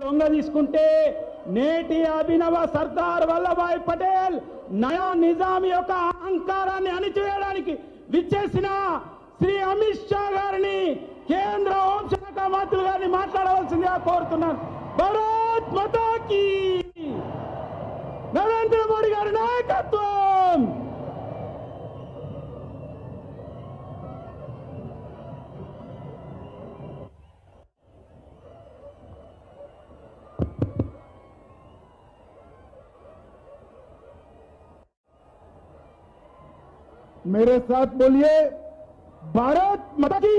లొంగ తీసుకుంటే నేటి అభినవ సర్దార్ వల్లభాయ్ పటేల్ నయా నిజాం యొక్క అహంకారాన్ని అణిచివేయడానికి విచ్చేసిన శ్రీ అమిత్ షా గారిని కేంద్ర హోంశాఖ మంత్రి గారిని మాట్లాడవలసిందిగా కోరుతున్నాను. భారత్ మాతా కీ, నరేంద్ర మోడీ గారి నాయకత్వం. मेरे साथ बोलिए, भारत माता की।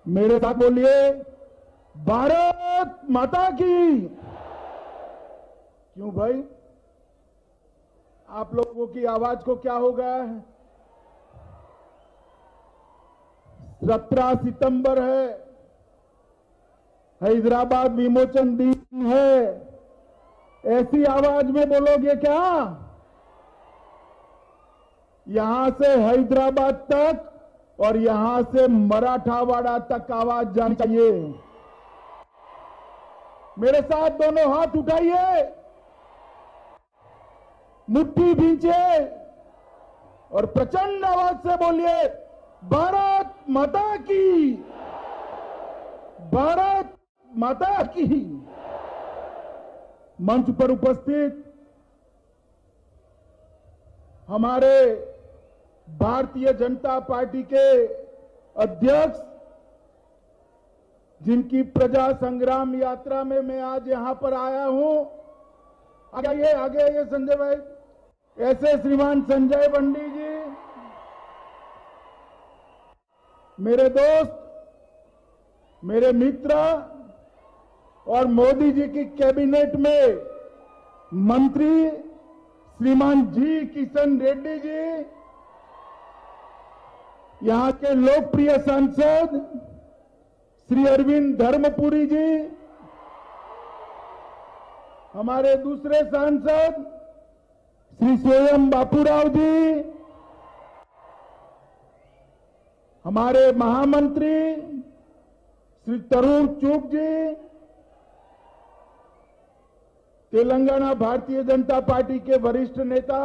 मेरे साथ बोलिए, भारत माता की। क्यों भाई, आप लोगों की आवाज को क्या हो गया है? 17 सितंबर है, हैदराबाद विमोचन दिन है, ऐसी आवाज में बोलोगे क्या? यहां से हैदराबाद तक और यहां से मराठावाड़ा तक आवाज जानी चाहिए। मेरे साथ दोनों हाथ उठाइए, मुट्ठी भींचे और प्रचंड आवाज से बोलिए, भारत माता की, भारत माता की। मंच पर उपस्थित हमारे भारतीय जनता पार्टी के अध्यक्ष, जिनकी प्रजा संग्राम यात्रा में मैं आज यहां पर आया हूं, आगे आइए संजय भाई, ऐसे श्रीमान संजय बंडी जी, मेरे दोस्त, मेरे मित्र और मोदी जी की कैबिनेट में मंत्री श्रीमान जी किशन रेड्डी जी, यहां के लोकप्रिय सांसद श्री अरविंद धर्मपुरी जी, हमारे दूसरे सांसद श्री स्वयं बापूराव जी, हमारे महामंत्री श्री तरुण चुग जी, तेलंगाना भारतीय जनता पार्टी के वरिष्ठ नेता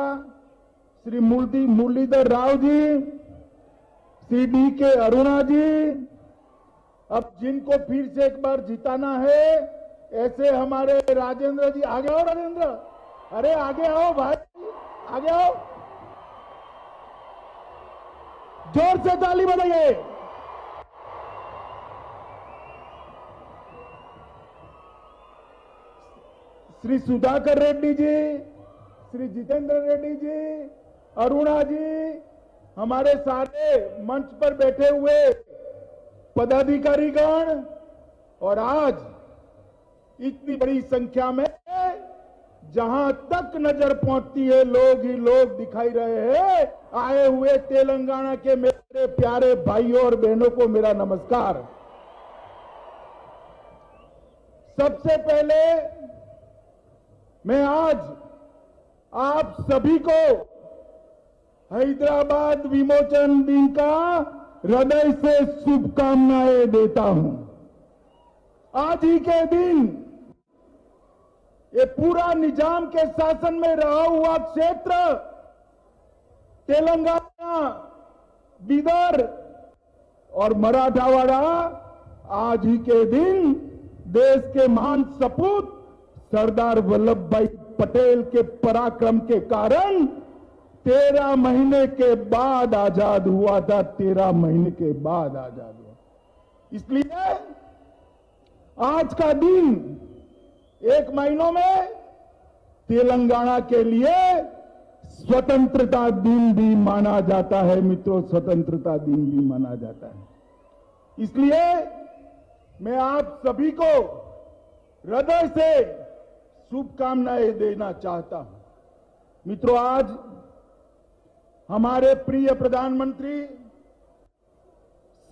श्री मुरलीधर राव जी, श्री डी के अरुणा जी, अब जिनको फिर से एक बार जिताना है ऐसे हमारे राजेंद्र जी, आगे आओ राजेंद्र, अरे आगे आओ भाई, आगे आओ, जोर से ताली बजाइए। श्री सुधाकर रेड्डी जी, श्री जितेंद्र रेड्डी जी, अरुणा जी, हमारे सारे मंच पर बैठे हुए पदाधिकारीगण, और आज इतनी बड़ी संख्या में जहां तक नजर पहुंचती है लोग ही लोग दिखाई रहे हैं, आए हुए तेलंगाना के मेरे प्यारे भाइयों और बहनों को मेरा नमस्कार। सबसे पहले मैं आज आप सभी को हैदराबाद विमोचन दिन का हृदय से शुभकामनाएं देता हूं। आज ही के दिन ये पूरा निजाम के शासन में रहा हुआ क्षेत्र तेलंगाना, बिदर और मराठावाड़ा, आज ही के दिन देश के महान सपूत सरदार वल्लभ भाई पटेल के पराक्रम के कारण 13 महीने के बाद आजाद हुआ था, 13 महीने के बाद आजाद हुआ। इसलिए आज का दिन एक महीनों में तेलंगाना के लिए स्वतंत्रता दिन भी माना जाता है मित्रों, स्वतंत्रता दिन भी माना जाता है। इसलिए मैं आप सभी को हृदय से शुभकामनाएं देना चाहता हूं। मित्रों, आज हमारे प्रिय प्रधानमंत्री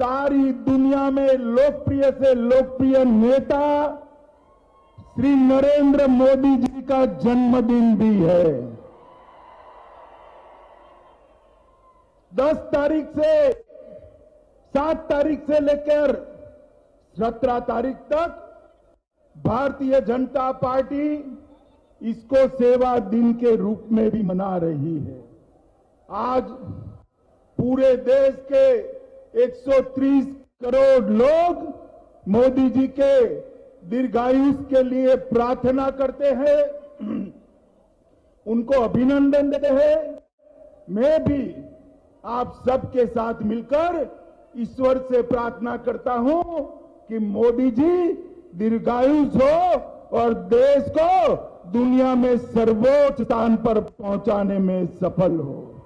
सारी दुनिया में लोकप्रिय से लोकप्रिय नेता श्री नरेंद्र मोदी जी का जन्मदिन भी है। 10 तारीख से 7 तारीख से लेकर 17 तारीख तक भारतीय जनता पार्टी इसको सेवा दिन के रूप में भी मना रही है। आज पूरे देश के 130 करोड़ लोग मोदी जी के दीर्घायुष्य के लिए प्रार्थना करते हैं, उनको अभिनंदन देते हैं। मैं भी आप सबके साथ मिलकर ईश्वर से प्रार्थना करता हूं कि मोदी जी दीर्घायुष हो और देश को दुनिया में सर्वोच्च स्थान पर पहुंचाने में सफल हो।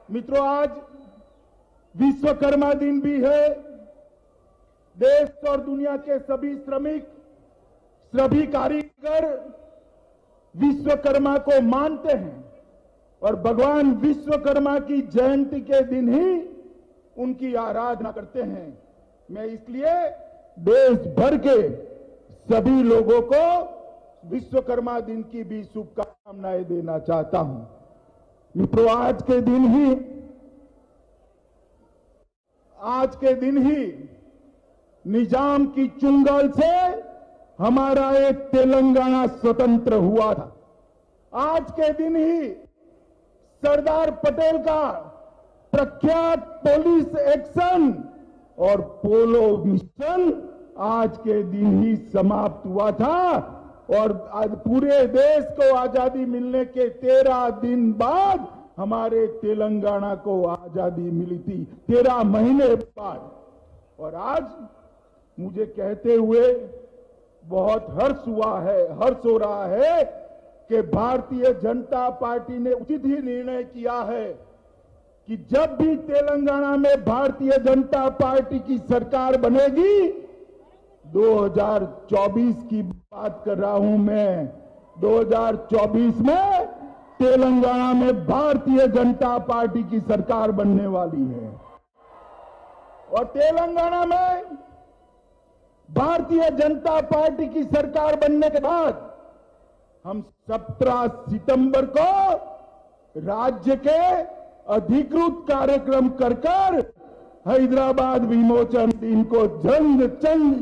मित्रों, आज विश्वकर्मा दिन भी है। देश और दुनिया के सभी श्रमिक, सभी कारीगर विश्वकर्मा को मानते हैं और भगवान विश्वकर्मा की जयंती के दिन ही उनकी आराधना करते हैं। मैं इसलिए देश भर के सभी लोगों को विश्वकर्मा दिन की भी शुभकामनाएं देना चाहता हूं। मित्रों, आज के दिन ही निजाम की चुंगल से हमारा एक तेलंगाना स्वतंत्र हुआ था। आज के दिन ही सरदार पटेल का प्रख्यात पुलिस एक्शन और पोलो मिशन आज के दिन ही समाप्त हुआ था और आज पूरे देश को आजादी मिलने के 13 दिन बाद हमारे तेलंगाना को आजादी मिली थी, 13 महीने बाद। और आज मुझे कहते हुए बहुत हर्ष हो रहा है कि भारतीय जनता पार्टी ने उचित ही निर्णय किया है कि जब भी तेलंगाना में भारतीय जनता पार्टी की सरकार बनेगी, 2024 की बात कर रहा हूं मैं, 2024 में तेलंगाना में भारतीय जनता पार्टी की सरकार बनने वाली है। और तेलंगाना में भारतीय जनता पार्टी की सरकार बनने के बाद हम 17 सितंबर को राज्य के अधिकृत कार्यक्रम कर हैदराबाद विमोचन दिन को जंग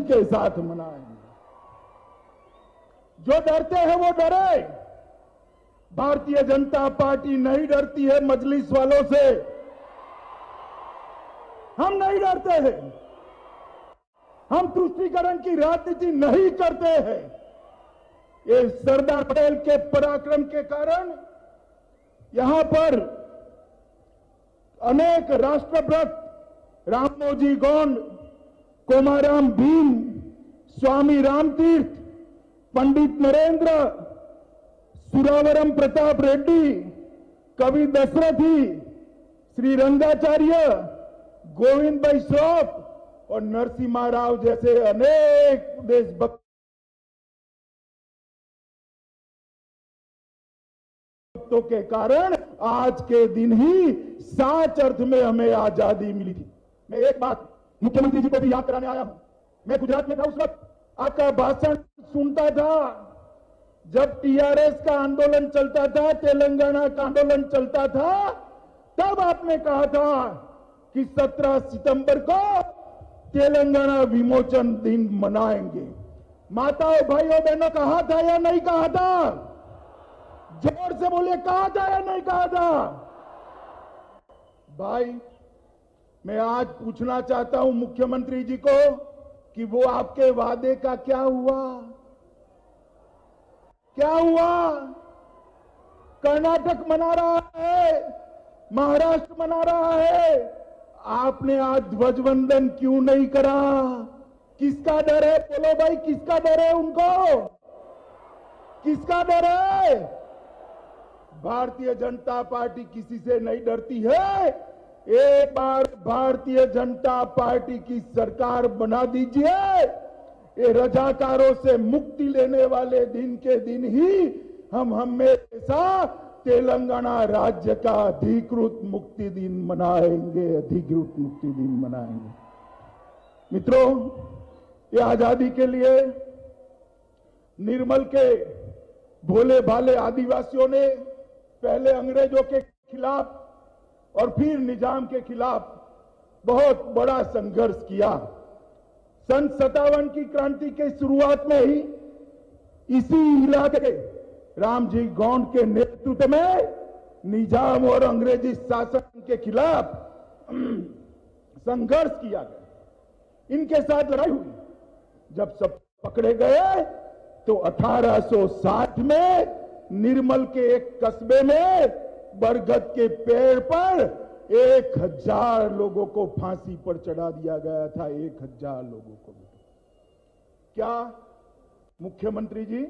के साथ मनाएंगे। जो डरते हैं वो डरे। भारतीय जनता पार्टी नहीं डरती है मजलिस वालों से। हम नहीं डरते हैं। हम तुष्टीकरण की राजनीति नहीं करते हैं। ये सरदार पटेल के पराक्रम के कारण यहां पर अनेक राष्ट्रभक्त रामोजी गोंड, कोमाराम भीम, स्वामी रामतीर्थ, पंडित नरेंद्र, सुरावरम प्रताप रेड्डी, कवि दशरथी, श्री रंगाचार्य, गोविंद भाई श्रॉफ और नरसिम्हा राव जैसे अनेक देशभक्त के कारण आज के दिन ही सच अर्थ में हमें आजादी मिली थी। मैं एक बात मुख्यमंत्री जी को भी याद कराने आया हूं। मैं गुजरात में था, उस वक्त आपका भाषण सुनता था जब टीआरएस का आंदोलन चलता था, तेलंगाना का आंदोलन चलता था, तब आपने कहा था कि 17 सितंबर को तेलंगाना विमोचन दिन मनाएंगे। माताओं, भाइयों, बहनों, कहा था या नहीं कहा था? जोर से बोलिए, कहा था या नहीं कहा था? भाई, मैं आज पूछना चाहता हूं मुख्यमंत्री जी को कि वो आपके वादे का क्या हुआ? क्या हुआ? कर्नाटक मना रहा है, महाराष्ट्र मना रहा है, आपने आज ध्वजवंदन क्यों नहीं करा? किसका डर है? बोलो भाई, किसका डर है उनको? किसका डर है? भारतीय जनता पार्टी किसी से नहीं डरती है। एक बार भारतीय जनता पार्टी की सरकार बना दीजिए, ये रजाकारों से मुक्ति लेने वाले दिन के दिन ही हम हमेशा तेलंगाना राज्य का अधिकृत मुक्ति दिन मनाएंगे, अधिकृत मुक्ति दिन मनाएंगे। मित्रों, ये आजादी के लिए निर्मल के भोले भाले आदिवासियों ने पहले अंग्रेजों के खिलाफ और फिर निजाम के खिलाफ बहुत बड़ा संघर्ष किया। सन 57 की क्रांति के शुरुआत में ही इसी इलाके के रामजी गौंड के नेतृत्व में निजाम और अंग्रेजी शासन के खिलाफ संघर्ष किया गया। इनके साथ लड़ाई हुई। जब सब पकड़े गए तो 1860 में निर्मल के एक कस्बे में बरगद के पेड़ पर 1000 लोगों को फांसी पर चढ़ा दिया गया था। 1000 लोगों को। क्या मुख्यमंत्री जी,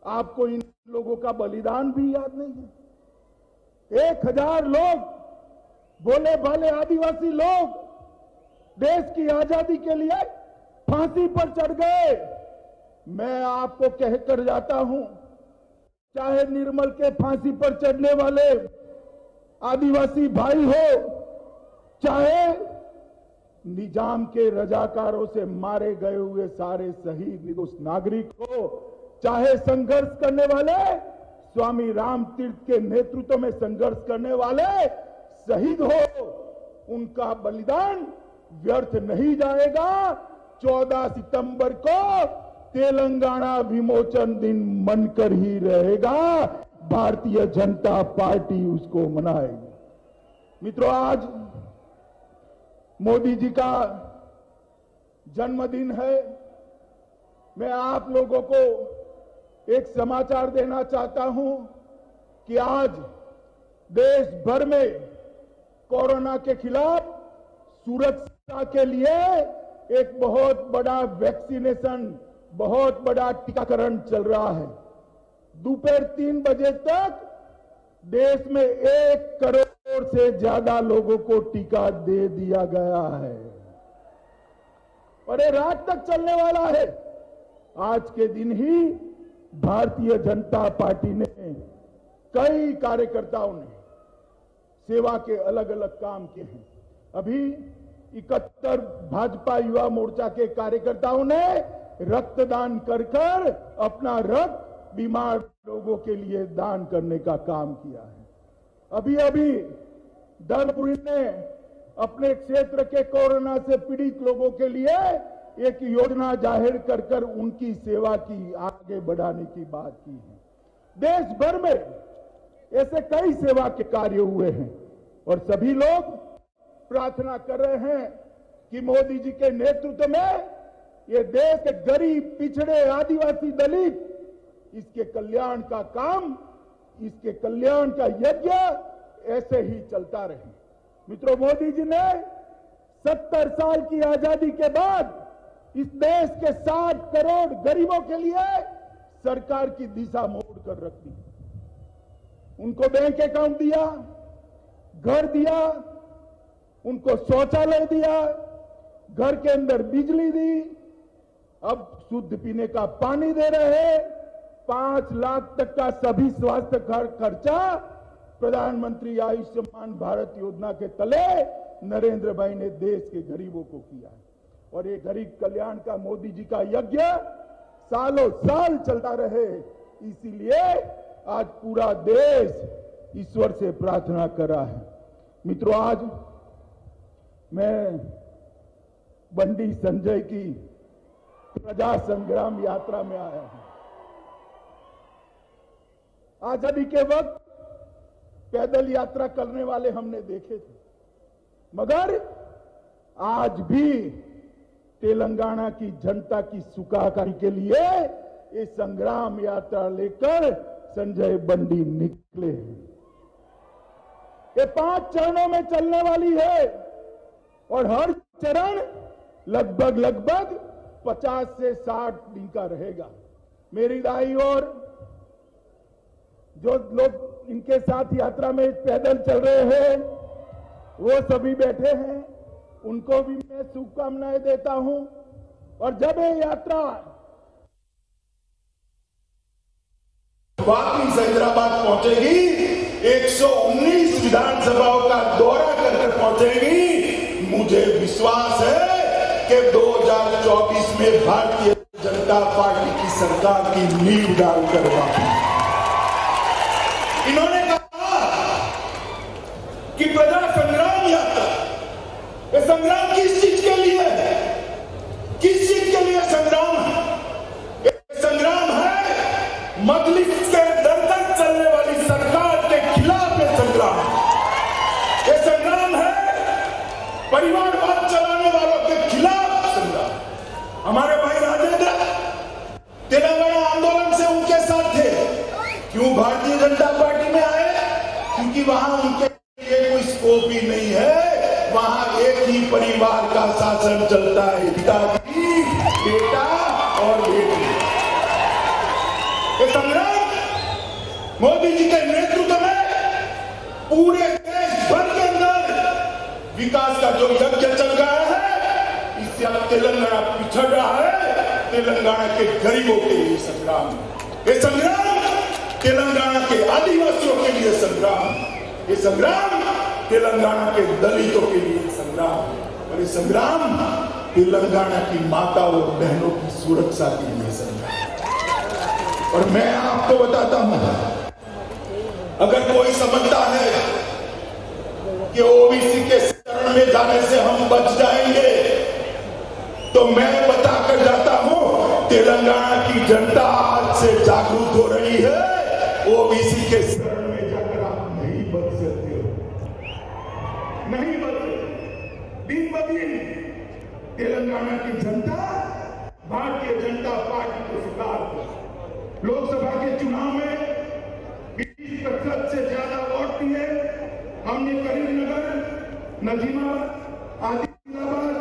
आपको इन लोगों का बलिदान भी याद नहीं है? 1000 लोग, भोले भाले आदिवासी लोग देश की आजादी के लिए फांसी पर चढ़ गए। मैं आपको कहकर जाता हूं, चाहे निर्मल के फांसी पर चढ़ने वाले आदिवासी भाई हो, चाहे निजाम के रजाकारों से मारे गए हुए सारे शहीद निर्दोष नागरिक हो, चाहे संघर्ष करने वाले स्वामी राम तीर्थ के नेतृत्व में संघर्ष करने वाले शहीद हो, उनका बलिदान व्यर्थ नहीं जाएगा। 14 सितंबर को तेलंगाना विमोचन दिन मनकर ही रहेगा। भारतीय जनता पार्टी उसको मनाएगी। मित्रों, आज मोदी जी का जन्मदिन है। मैं आप लोगों को एक समाचार देना चाहता हूं कि आज देश भर में कोरोना के खिलाफ सुरक्षा के लिए एक बहुत बड़ा वैक्सीनेशन, बहुत बड़ा टीकाकरण चल रहा है। दोपहर 3 बजे तक देश में 1 करोड़ से ज्यादा लोगों को टीका दे दिया गया है और ये रात तक चलने वाला है। आज के दिन ही भारतीय जनता पार्टी ने, कई कार्यकर्ताओं ने सेवा के अलग अलग काम किए हैं। अभी 71 भाजपा युवा मोर्चा के कार्यकर्ताओं ने रक्तदान कर अपना रक्त बीमार लोगों के लिए दान करने का काम किया है। अभी अभी धर्मपुरी ने अपने क्षेत्र के कोरोना से पीड़ित लोगों के लिए एक योजना जाहिर कर उनकी सेवा की, आगे बढ़ाने की बात की है। देश भर में ऐसे कई सेवा के कार्य हुए हैं और सभी लोग प्रार्थना कर रहे हैं कि मोदी जी के नेतृत्व में ये देश के गरीब, पिछड़े, आदिवासी, दलित, इसके कल्याण का काम, इसके कल्याण का यज्ञ ऐसे ही चलता रहे। मित्रों, मोदी जी ने 70 साल की आजादी के बाद इस देश के 60 करोड़ गरीबों के लिए सरकार की दिशा मोड़ कर रख दी। उनको बैंक अकाउंट दिया, घर दिया, उनको शौचालय दिया, घर के अंदर बिजली दी, अब शुद्ध पीने का पानी दे रहे हैं। 5 लाख तक का सभी स्वास्थ्य खर्चा प्रधानमंत्री आयुष्मान भारत योजना के तले नरेंद्र भाई ने देश के गरीबों को किया है। और ये गरीब कल्याण का मोदी जी का यज्ञ सालों साल चलता रहे, इसीलिए आज पूरा देश ईश्वर से प्रार्थना कर रहा है। मित्रों, आज मैं बंडी संजय की प्रजा संग्राम यात्रा में आया हूं। आजादी के वक्त पैदल यात्रा करने वाले हमने देखे थे, मगर आज भी तेलंगाना की जनता की सुखाकारी के लिए ये संग्राम यात्रा लेकर संजय बंडी निकले हैं। ये 5 चरणों में चलने वाली है और हर चरण लगभग 50 से 60 दिन का रहेगा। मेरी दाई और जो लोग इनके साथ यात्रा में पैदल चल रहे हैं वो सभी बैठे हैं, उनको भी मैं शुभकामनाएं देता हूं। और जब ये यात्रा वापिस हैदराबाद पहुंचेगी, 119 विधानसभाओं का दौरा करके पहुंचेगी। मुझे विश्वास है कि 2024 में भारतीय जनता पार्टी की सरकार की नींव डालकर वापस। इन्होंने कहा कि प्रजा संग्राम यात्रा, ये संग्राम किस चीज के लिए है? किस चीज के लिए संग्राम है? संग्राम है मजलिस के दर तक चलने वाली सरकार के खिलाफ ये संग्राम। ये संग्राम है परिवारवाद चलाने वालों के खिलाफ संग्राम। हमारे भाई राजेंद्र तेलंगाना आंदोलन से उनके साथ थे। क्यों भारतीय जनता पार्टी में आए? क्योंकि वहां उनके लिए कोई स्कोप ही नहीं है। वहां एक ही परिवार का शासन चलता है, पिताजी, बेटा और बेटी। ये संग्राम मोदी जी के नेतृत्व में पूरे देश भर के अंदर विकास का जो यज्ञ चल रहा है, इससे अब तेलंगाना पिछड़ रहा है। तेलंगाना के गरीबों के लिए संग्राम, ये संग्राम तेलंगाना के आदिवासियों के लिए संग्राम, ये संग्राम तेलंगाना के दलितों के लिए संग्राम, और ये संग्राम तेलंगाना की माताओं और बहनों की सुरक्षा के लिए संग्राम। और मैं आपको बताता हूं, अगर कोई समझता है कि ओबीसी के शरण में जाने से हम बच जाएंगे, तो मैं बताकर जाता हूं, तेलंगाना की जनता आज से जागरूक हो रही है। ओबीसी के शरण में जाकर आप नहीं बच सकते हो, नहीं बच सकते। दिन ब दिन तेलंगाना की जनता भारतीय जनता पार्टी को स्वीकार कर, लोकसभा के चुनाव में 20% से ज्यादा वोट दिए। हमने करीमनगर, नजीमाबाद, आदिलाबाद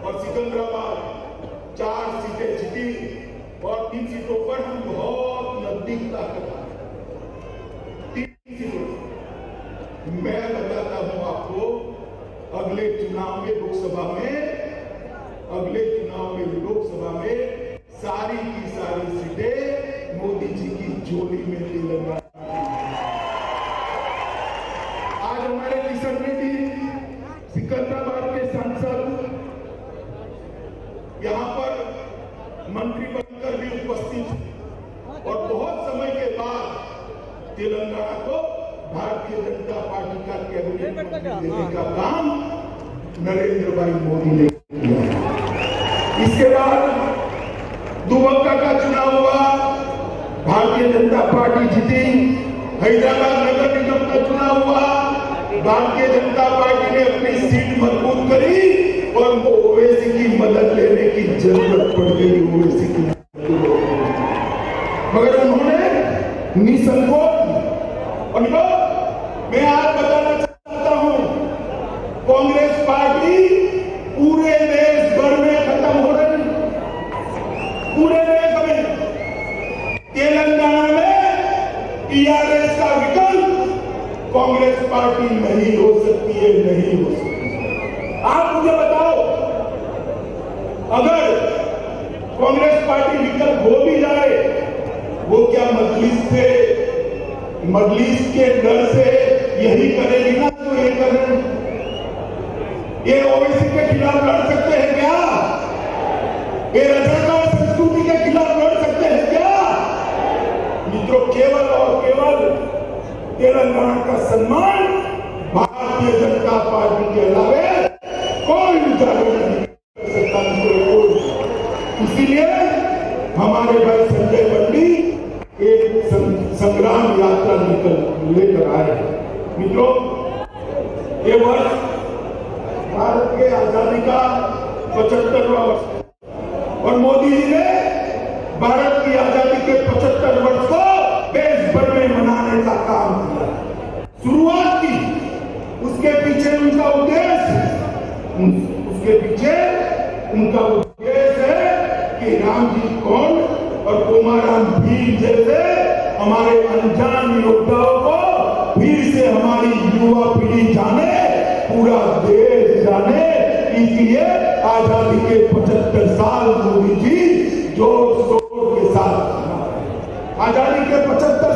और सिकंदराबाद 4 सीटें जीती, और 3 सीटों पर हम बहुत नजदीक ताकत आए। 3 सीटों मैं बताता हूं आपको, अगले चुनाव में लोकसभा में सारी की सारी सीटें मोदी जी की झोली में तेलंगाना। आज हमारे किशन रेड्डी सिकंदराबाद के सांसद यहां पर मंत्री बनकर भी उपस्थित, और बहुत समय के बाद तेलंगाना को भारतीय जनता पार्टी का कैबिनेट मंत्री देने का काम नरेंद्र भाई मोदी ने किया। इसके बाद दुबक्का का चुनाव हुआ, भारतीय जनता पार्टी जीती। हैदराबाद नगर निगम का चुनाव हुआ, भारतीय जनता पार्टी ने अपनी सीट मजबूत करी, और ओवैसी की मदद लेने की जरूरत पड़ गई। ओवैसी की मगर उन्होंने निसंकोच। और मैं आज बताना चाहता हूं, कांग्रेस पार्टी पूरे देश भर में खत्म हो रही, पूरे देश में। तेलंगाना में टीआरएस का विकल्प कांग्रेस पार्टी नहीं हो सकती है, नहीं हो सकती। आप मुझे बताओ, अगर कांग्रेस पार्टी विकल्प हो भी जाए, वो क्या मजलिस के डर से यही करेगी ना तो ये कर रहे हैं? ये ओवैसी के खिलाफ लड़ सकते हैं क्या? ये रजाकार संस्कृति के खिलाफ लड़ सकते हैं क्या? मित्रों, केवल और केवल तेलंगाना का सम्मान भारतीय जनता पार्टी के अलावे कोई उजागर नहीं कर सकता। इसीलिए हमारे भाई संजय बंडी एक संग्राम यात्रा लेकर आए हैं। मित्रों, ये वर्ष भारत के आजादी का 75वां वर्ष, और मोदी जी ने भारत की आजादी के 75 वर्ष को देश भर में मनाने का काम किया, शुरुआत की। उसके पीछे उनका उद्देश्य है कि राम जी कौन और कुमाराम भीम जैसे हमारे अनजान योद्धाओं को फिर से हमारी युवा पीढ़ी जाने, पूरा देश जाने। इसलिए आजादी के 75 साल मोदी जी जोर शोर के साथ, आजादी के 75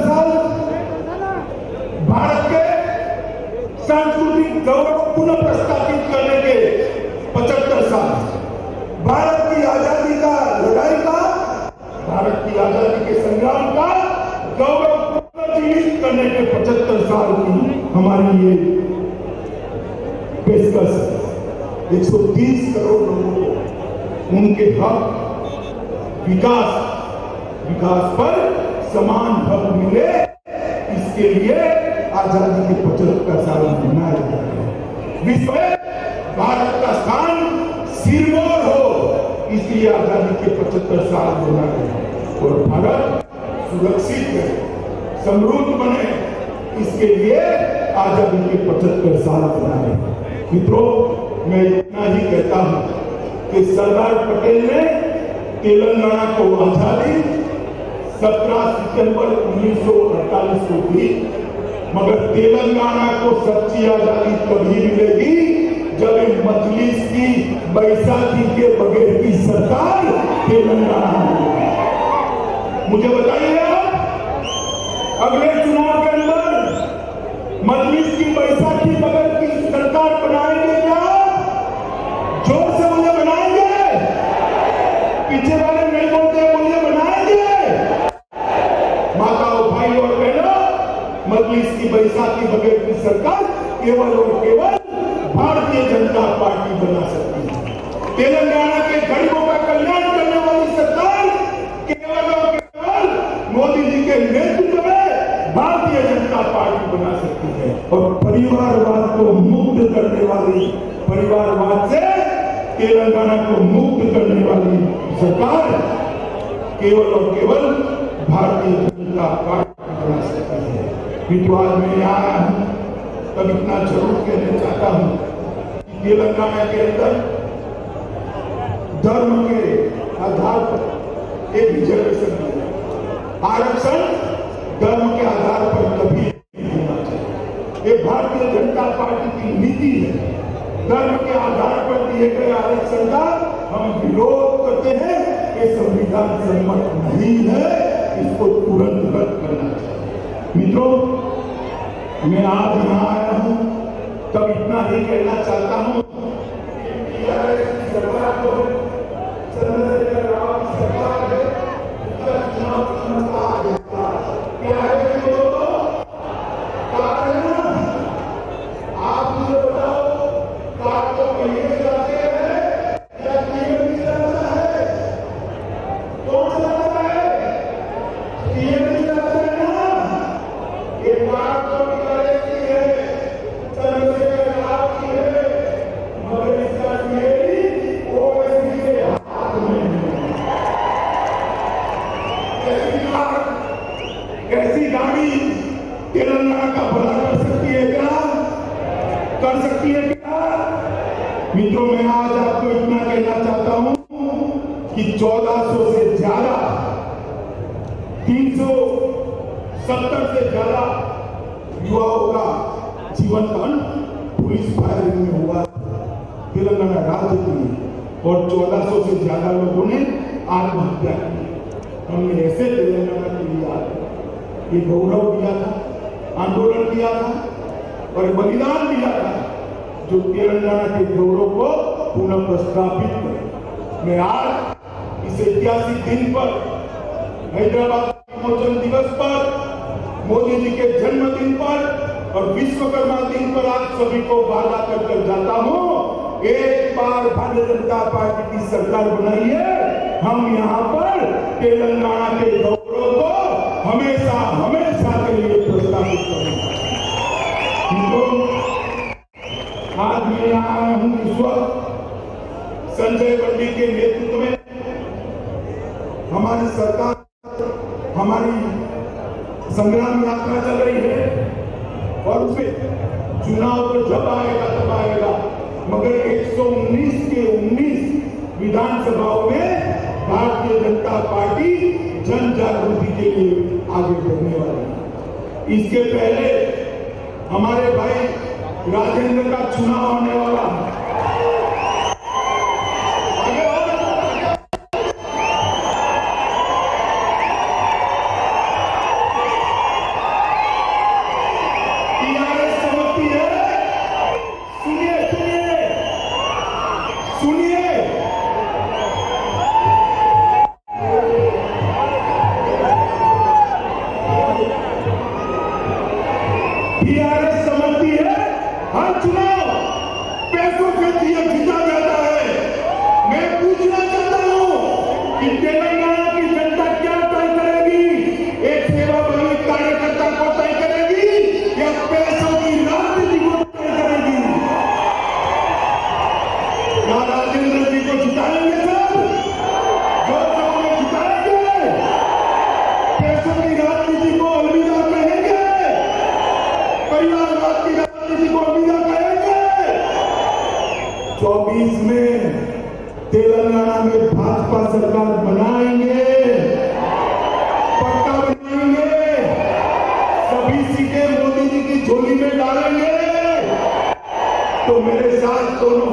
130 करोड़ लोगों को उनके हक, विकास पर समान हक मिले, इसके लिए आजादी के 75 साल मनाया जा रहा है। विश्व में भारत का स्थान सिरमौर हो, इसलिए आजादी के 75 साल मनाया गया और भारत सुरक्षित है, समृद्ध बने, इसके लिए आजादी के 75 साल मनाए। मित्रों, मैं इतना ही कहता हूं कि सरदार पटेल ने तेलंगाना को आजादी 17 सितंबर 1948 को दी, मगर तेलंगाना को सच्ची आजादी तभी मिलेगी जब मजलिस की बैसाखी के बगैर की सरकार तेलंगाना में। मुझे बताइए आप, अगले चुनाव के अंदर मजलिस की बैसाखी बगैर की सरकार बनाएंगे क्या? जोर से मुझे बनाएंगे, पीछे वाले नहीं बोलते, मुझे बनाएंगे। माताओं, भाई और बहनों, मजलिस की बैसाखी बगैर की सरकार केवल और केवल भारतीय जनता पार्टी बना सकती है। तेलंगाना के गरीबों का कल्याण करने वाली सरकार केवल और केवल मोदी जी के नेतृत्व में भारतीय जनता पार्टी बना सकती है। और परिवारवाद को मुक्त करने वाली, परिवारवाद से तेलंगाना को मुक्त करने वाली सरकार केवल और केवल भारतीय जनता पार्टी बना सकती है। मित्रों, आज मैं यहाँ आया हूँ तब इतना जरूर कहना चाहता हूँ कि तेलंगाना के अंदर धर्म के आधार पर एक रिजर्वेशन दिया, आरक्षण धर्म के आधार पर कभी नहीं होना चाहिए। ये भारतीय जनता पार्टी की नीति है। धर्म के आधार पर दिए गए आरक्षण का हम विरोध करते हैं। ये संविधान सम्मत नहीं है, इसको तुरंत रद्द करना चाहिए। मित्रों, मैं आज यहाँ आया हूँ तब इतना ही कहना चाहता हूँ सरकार को, चंद्रशेखर राव की सरकार है, उसका चुनाव क्या है? आप मुझे बताओ, कार तो पहिए चलाते हैं या टीएमसी चलाता है? कौन चलाता है? टीएमसी चलाता है ना। ये कार तो निकाले की है, चंद्रशेखर राव की है, मगर इसका टीएमसी ओवैसी के हाथ में है। ऐसी गाड़ी तेलंगाना का भला कर सकती है क्या? कर सकती है क्या? मित्रों, मैं आज आपको इतना कहना चाहता हूं कि 1400 से ज्यादा, 370 से ज्यादा युवाओं का जीवन दान पुलिस फायरिंग में हुआ तेलंगाना राज्य के लिए, और 1400 से ज्यादा लोगों ने आत्महत्या की। हमने ऐसे तेलंगाना के लिए ये गौरव दिया था, आंदोलन किया था और बलिदान दिया था, जो तेलंगाना के गौरव को पुनः प्रस्थापित करे। मैं आज इस ऐतिहासिक दिन पर, हैदराबाद विमोचन दिवस पर, मोदी जी के जन्मदिन पर और विश्वकर्मा दिन पर आप सभी को वादा कर जाता हूं, एक बार भारतीय जनता पार्टी की सरकार बनाइए, हम यहाँ पर तेलंगाना के गौरव को हमेशा हमेशा के लिए प्रस्तावित करेंगे। आज मैं यहाँ आया हूँ इस वक्त संजय बंडी के नेतृत्व में हमारी सरकार, हमारी संग्राम यात्रा चल रही है और उसमें चुनाव तो जब आएगा तब आएगा, मगर 119 के 19 विधानसभाओं में भारतीय जनता पार्टी जन जागृति के लिए आगे बढ़ने वाली है। इसके पहले हमारे भाई राजेंद्र का चुनाव होने वाला है। टीआरएस समझती है, सुनिए सुनिए सुनिए, टीआरएस समझती है हर चुनाव में दिया जीता जाता है। मैं पूछना चाहता हूं कि तेलंगाना की जनता क्या तय करेगी? एक सेवाभावी कार्यकर्ता को तय करेगी या पैसों की राजनीति को तय करेगी? क्या राजेंद्र जी को जिताएंगे सर? जो सबको जिताएंगे, पैसों की राजनीति को अलविदा कहेंगे, परिवारवाद की राजनीति को अलविदा कहेंगे। 24 में तेलंगाना में भाजपा सरकार बनाएंगे, पक्का बनाएंगे, सभी सीटें मोदी जी की झोली में डालेंगे। तो मेरे साथ दोनों